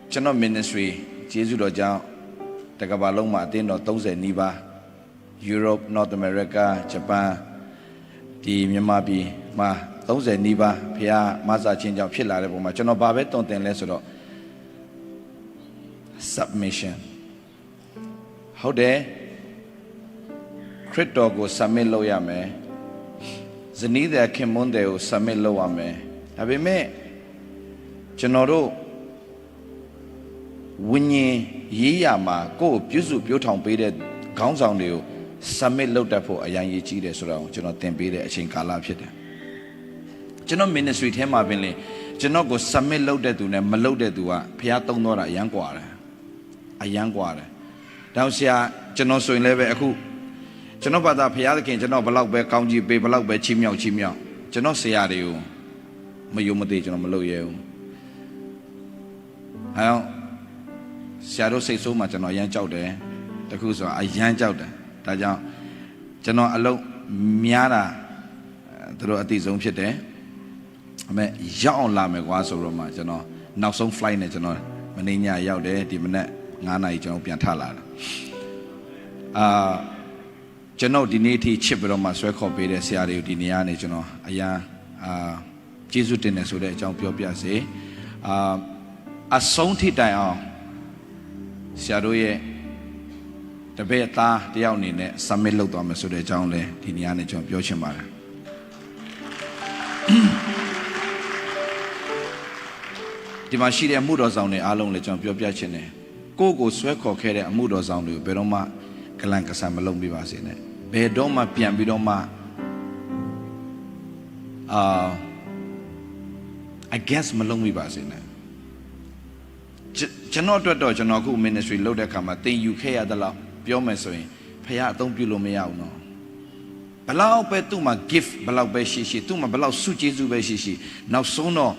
Channel Ministry Jesu Roja Takabaloma Tino 30 Niba Europe North America Japan Di Myanmar Ma 30 Niba Pia Maza Change of Pilla Reboma Channel Babet don't tell us submission how there Crypto go submit loya me Zenida Kimonde submit lowa me Have me Chanoro Winnie Yama go Puzu Buton Bede Gowns on you submit load for a young Yichi surround General Tempede a Chinkala Pit General Ministry Tema Binley General go submit loaded to them loaded to a Piato Nora young water a young water down here General so in level General Bada Piakin General Balak Bear County Balak Bear Chimio General Seario Mayumati General Maloyo how Shadow say so much and I yank out there. The cruiser, I yank out there. Taja General Allo Miara through at his own shit there. I mean, Yawn Lame was over my general. Now some flying it, general. Manina out there, the minute Nana John Piantala. General Dinity chipper on my circle, Peter Siario Diniani, general. Aya Jesus didn't so that John Piopia say. A song tea down. Shadoye the beta, the only summit looked on so the John Le, Tiniani John Piochimara. The machine Mudos on the Alone John Piochine. Go sweko carry a Mudos on you, Beroma, Kalanka Samalong Bivas in it. Bedoma Pian Bidoma. I guess Malong Bivas in it. General General Ministry loaded come at the UK at the law, Biomesoy, Paya don't below me out no. Allow Petuma gift, Balau Beshishi, Tuma Balau Suchi Zubeshishi, now so no.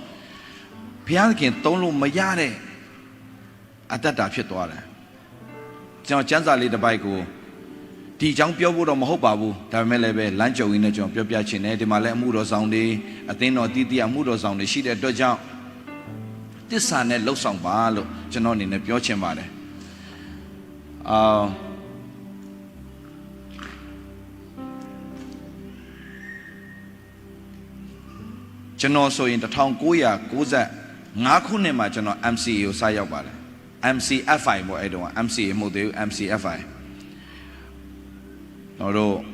Piankin, Tolu Mayare at that Apitwara. John Chanza lead the bike. The Jang Pio wood of Mahobabu, Tamelebe, Lancho in a John Piachin, the Malay Mudos on the Athena Didi Mudos on the sheet at Dojang. This son had low song balo, Janon in a pure chambare. Janon so in the town Goya, Goza, Nakunema, Janon MCU Sayabare, MCFI, more I don't want, MC Model, MCFI. Although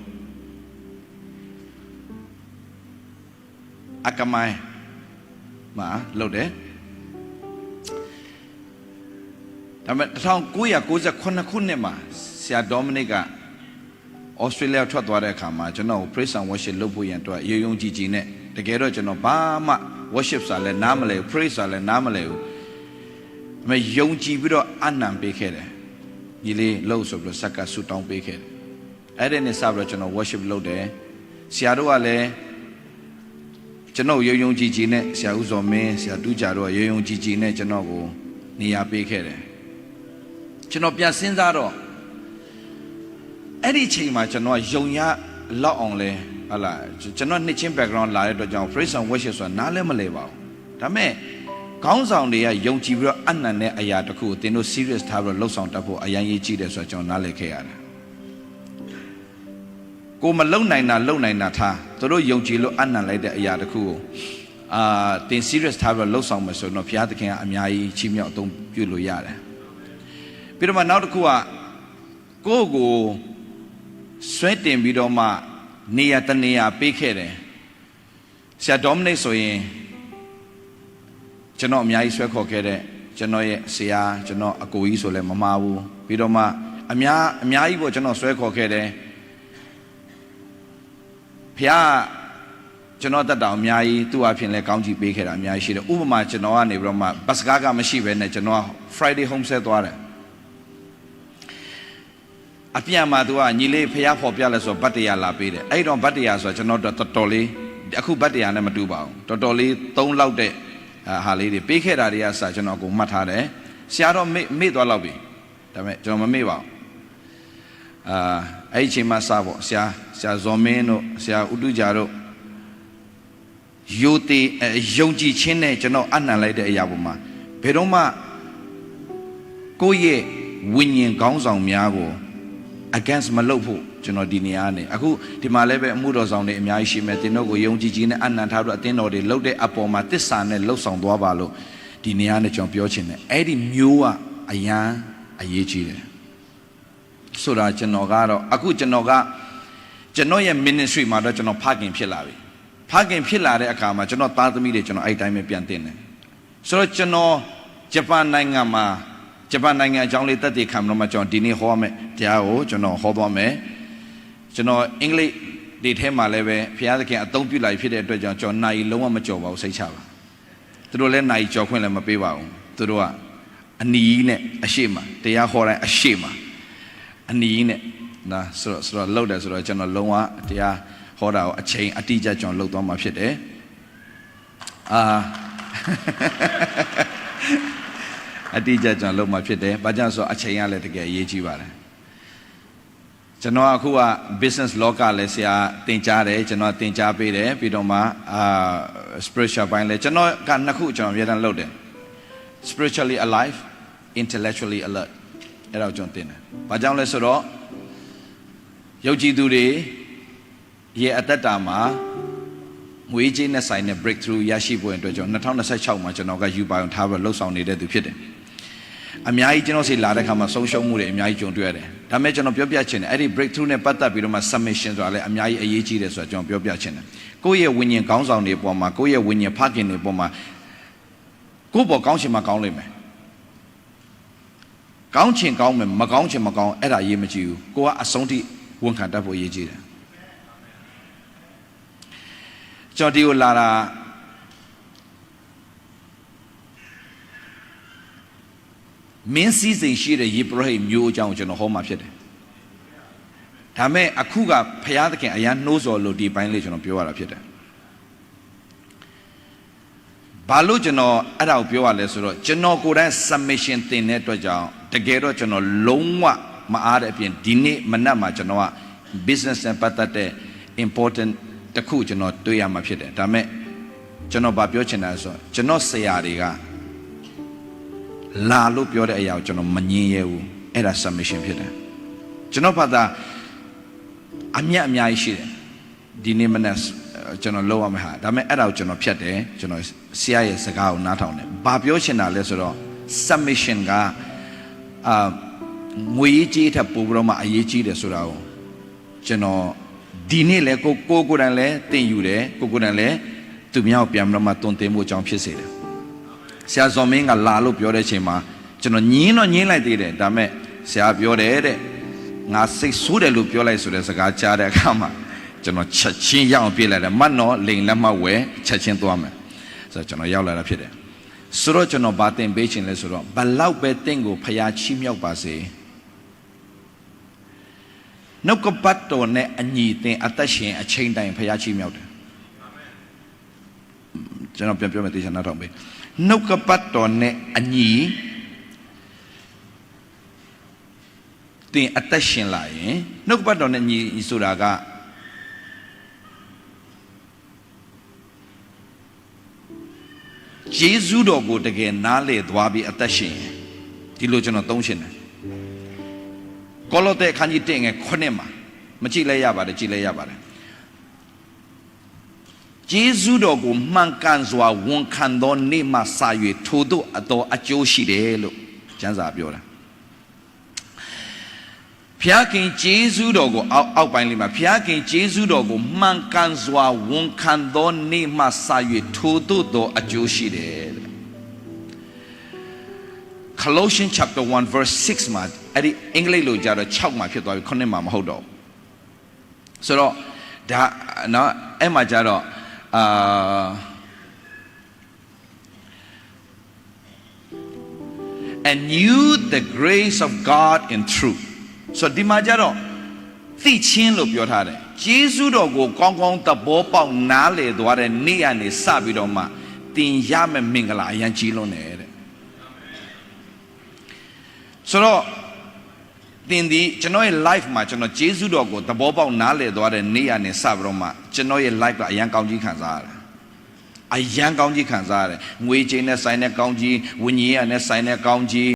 Akamai Ma, load I mean, the town Goya goes a Konakunema, Sia Dominica, Australia Trotware Kama, General, praise and worship Lubu and to a young Gine, the Gero General Bama, worships are namale, praise are namale. May young Gibido Annam Bekere, Yili loads of the Saka Sutan Bekere. Eden is Aboriginal worship low there, Siado Ale, General Young Gine, Siauzo me, Siadujaro, young Gine, General Nia Bekere. Chinopia Sinzaro. Any chima chano yonya law only ala chano niching background la to jang praise and worship so nale maleva. Tame Gowns on the young Jibro Anane Ayataku, they no serious tower low sound tapo ayangi chide so John Nale Kayana. Go malone na low nine ta, Toro young Jilo Anna like the Ayataku. The serious tower low sound so no Piatakin Amyai Chimia don't Pulo Yada. Pirama now the Kua go sweating bidoma near Tania Picere. Sia domine so in Jano Mia Swako Kere, Janoe Sia, Jano Agoisole Mamawu, Bidoma, Amia Miaibo Jano Swako Kere Pia Janota down Miai, 2 up in the county baker, and Mia Shida Ubama Janoa Nebroma, Basgaga Mashiva and Janoa Friday homestead water. Apia Madua, Nile Pia for Pialas or Batia La Pede. I don't Batia so Janota Totoli, Aku Batia Namaduba, Totoli, don't loud it. Halidi, Piket area such an ogo matare, Siaro made all lobby. Joma Miva H. Masavo, Sia Zomeno, Sia Udujaro Yuti Yoji Chine, Jano Anna Lady Yabuma, Peroma ကိုယ့်ရဲ့ဝိညာဉ်ခေါင်းဆောင်များကို against မလုပ်ဖို့ကျွန်တော်ဒီနေရာနဲ့အခုဒီမှာလည်းပဲအမှုတော်ဆောင်တွေအများကြီးရှိမယ်တင်တို့ကိုယုံကြည်ခြင်းနဲ့အနန္တထားတို့အသင်းတော်တွေလှုပ်တဲ့အပေါ်မှာတစ္ဆာနဲ့လှုပ်ဆောင်သွားပါလို့ဒီနေရာနဲ့ကျွန်တော်ပြောချင်တယ်အဲ့ဒီမျိုးကအရန်အရေးကြီးတယ်ဆိုတာကျွန်တော်ကတော့အခုကျွန်တော်ရဲ့ ministry မှာတော့ကျွန်တော်ဖခင်ဖြစ်လာပြီဖခင်ဖြစ်လာတဲ့အခါမှာကျွန်တော်သားသမီးတွေကျွန်တော်အဲ့တိုင်းပဲပြန်တင်တယ်ဆိုတော့ကျွန်တော်ဂျပန်နိုင်ငံမှာဂျပန်နိုင်ငံအကြောင်းလေးတက်တည်ခံလို့မှကျွန်တော်ဒီနေ့ဟောမယ်တရားကိုကျွန်တော်ဟောသွားမယ်ကျွန်တော်အင်္ဂလိပ်ဒီထဲမှာလည်းပဲဘုရားသခင်အသုံးပြုလိုက်ဖြစ်တဲ့အတွက်ကြောင့်ကျွန်တော်နိုင်လုံးဝမကြော်ပါဘူးစိတ်ချပါသူတို့လည်းနိုင်ကြော်ခွင့်လည်းမပေးပါဘူးသူတို့ကအနီးနဲ့အရှိမတရားဟောတိုင်းအရှိမအနီးနဲ့နာဆိုတော့လောက်တယ်ဆိုတော့ကျွန်တော်လုံးဝတရားဟောတာကိုအချိန်အတိအကျကျွန်တော်လောက်သွားမှာဖြစ်တယ်အတိအကျကျွန်တော်လောက်မှာဖြစ်တယ်ဘာကြောင့်ဆိုအချိန်ကလည်းတကယ်အရေးကြီးပါတယ်ကျွန်တော်အခုက business လောကလည်းဆရာသင်ကြားတယ်ကျွန်တော်သင်ကြားပေးတယ်ပြီးတော့မှ spiritual ပိုင်းလည်းကျွန်တော်ကနှစ်ခုကျွန်တော်အများတန်းလုပ်တယ် spiritually alive intellectually alert အဲ့ဒါကိုကျွန်တော်သင်တယ်ဘာကြောင့်လဲဆိုတော့ယုံကြည်သူတွေရဲ့အသက်တာမှာငွေကြေးနဲ့ဆိုင်တဲ့ breakthrough ရရှိဖို့အတွက်ကျွန်တော်2026မှာကျွန်တော်ကယူပါအောင်ထားပြီးလှုပ်ဆောင်နေတဲ့သူဖြစ်တယ်အများကြီးကျွန်တော်စီလာတဲ့ခါမှာဆုံးရှုံးမှုတွေအများကြီးကြုံတွေ့ရတယ်ဒါပေမဲ့ကျွန်တော်ပြောပြချင်တယ်အဲ့ဒီ breakthrough နဲ့ပတ်သက်ပြီးတော့မှ submission ဆိုတာလည်းအများကြီးအရေးကြီးတယ်ဆိုတာကျွန်တော်ပြောပြချင်တယ်ကိုယ့်ရဲ့ဝိညာဉ်ကောင်းဆောင်တွေပေါ်မှာကိုယ့်ရဲ့ဝိညာဉ်ဖခင်တွေပေါ်မှာကိုယ့်ပေါ်ကောင်းချင်မှကောင်းလိမ့်မယ်ကောင်းချင်ကောင်းမယ်မကောင်းချင်မကောင်းအဲ့ဒါအရေးမကြီးဘူးကိုကအဆုံးထိဝန်ခံတတ်ဖို့အရေးကြီးတယ်ကျွန်တော်ဒီကိုလာတာမင်းစည်းစိမ်ရှိတဲ့ယေဘရဟိမျိုးအကြောင်းကိုကျွန်တော်ဟောမှာဖြစ်တယ်ဒါမဲ့အခုကဘုရားသခင်အရန်နှိုးဆော်လို့ဒီပိုင်းလေးကျွန်တော်ပြောရတာဖြစ်တယ်ဘာလို့ကျွန်တော်အဲ့ဒါကိုပြောရလဲဆိုတော့ကျွန်တော်ကိုယ်တိုင် submission တင်တဲ့အတွက်ကြောင့်တကယ်တော့ကျွန်တော်လုံးဝမအားတဲ့အပြင်ဒီနေ့မနက်မှာကျွန်တော်က business နဲ့ပတ်သက်တဲ့ important တခုကျွန်တော်တွေ့ရမှာဖြစ်တယ်ဒါမဲ့ကျွန်တော်ဗာပြောချင်တာဆိုတော့ကျွန်တော်ဆရာတွေကလာလို့ပြောတဲ့အရာကိုကျွန်တော်မငြင်းရဲဘူးအဲ့ဒါ submission ဖြစ်တယ်ကျွန်တော်ဘာသာအများကြီးရှိတယ်ဒီနေ့မနေ့ကျွန်တော်လောက်ရမှာဟာဒါပေမဲ့အဲ့ဒါကိုကျွန်တော်ဖြတ်တယ်ကျွန်တော်ဆရာရဲ့စကားကိုနားထောင်တယ်ဘာပြောချင်တာလဲဆိုတော့ submission ကငွေကြီးထပ်ပို့ပြီးတော့မှအရေးကြီးတယ်ဆိုတာကိုကျွန်တော်ဒီနေ့လဲကိုယ်တိုင်လဲသင်ယူတယ်ကိုယ်တိုင်လဲသူများကိုပြန်ပြီးတော့မှတွင်တင်မှုအကြောင်းဖြစ်စေတယ်ဆရာဇော်မင်းကလာလို့ပြောတဲ့အချိန်မှာကျွန်တော်ညင်းလိုက်သေးတယ်ဒါပေမဲ့ဆရာပြောတယ်တဲ့ငါစိတ်ဆိုးတယ်လို့ပြောလိုက်ဆိုတဲ့စကားကြားတဲ့အခါမှာကျွန်တော်ချက်ချင်းရောက်အောင်ပြေးလိုက်တယ်မတ်နော်လိန်လက်မှတ်ဝဲချက်ချင်းသွားမယ်ဆိုတော့ကျွန်တော်ရောက်လာတာဖြစ်တယ်ဆိုတော့ကျွန်တော်ဗာတင်ပေးခြင်းလဲဆိုတော့ဘလောက်ပဲတင့်ကိုဖျားချီးမြှောက်ပါစေနှုတ်ကပတ်တော်နဲ့အညီတင်အသက်ရှင်အချိန်တိုင်းဖျားချီးမြှောက်တယ်ကျွန်တော်ပြန်ပြောမယ်တေချာနားထောင်ပေးနှုတ်ကပတ်တော်နဲ့အညီတင်အသက်ရှင်လာရင်နှုတ်ကပတ်တော်နဲ့ညီဆိုတာကယေရှုတော်ကိုတကယ်နားလေသွားပြီးအသက်ရှင်ဒီလိုကျွန်တော်သုံးရှင်တယ်ကောလောသဲအခန်းကြီး1ငယ်9မှာမကြည့်လဲရပါတယ်ကြည့်လဲရပါတယ်ယေရှုတော်ကိုမှန်ကန်စွာဝန်ခံသောနေ့မှစ၍ထို့သို့အတော်အကျိုးရှိတယ်လို့ကျမ်းစာပြောတာဖျားခင်ယေရှုတော်ကိုအောက်ပိုင်းလေးမှာဖျားခင်ယေရှုတော်ကိုမှန်ကန်စွာဝန်ခံသောနေ့မှစ၍ထို့သို့သောအကျိုးရှိတယ် Colossians chapter 1 verse 6မှာအဲ့ဒီအင်္ဂလိပ်လိုကြတော့6မှာဖြစ်သွားပြီ9မှာမဟုတ်တော့ဆိုတော့ဒါနော်အဲ့မှာကြတော့and knew the grace of God in truth ဆိုဒီမှာကြတော့သိချင်းလို့ပြောထားတယ်ယေရှုတော်ကိုကောင်းကောင်းသဘောပေါက်နားလည်သွားတဲ့နေ့ကနေစပြီးတော့မှတင်ရမယ့်မင်္ဂလာအရန်ကြီးလွန်းတယ်တဲ့ဆိုတော့တင်ဒီကျွန်တော်ရဲ့ life မှာကျွန်တော်ယေရှုတော်ကိုသဘောပေါက်နားလည်သွားတဲ့နေ့ကနေစပြီးတော့မှကျွန်တော်ရဲ့ life ကအရန်ကောင်းကြီးခံစားရတယ်အရန်ကောင်းကြီးခံစားရတယ်ငွေကြေးနဲ့ဆိုင်တဲ့ကောင်းကြီးဝိညာဉ်နဲ့ဆိုင်တဲ့ကောင်းကြီး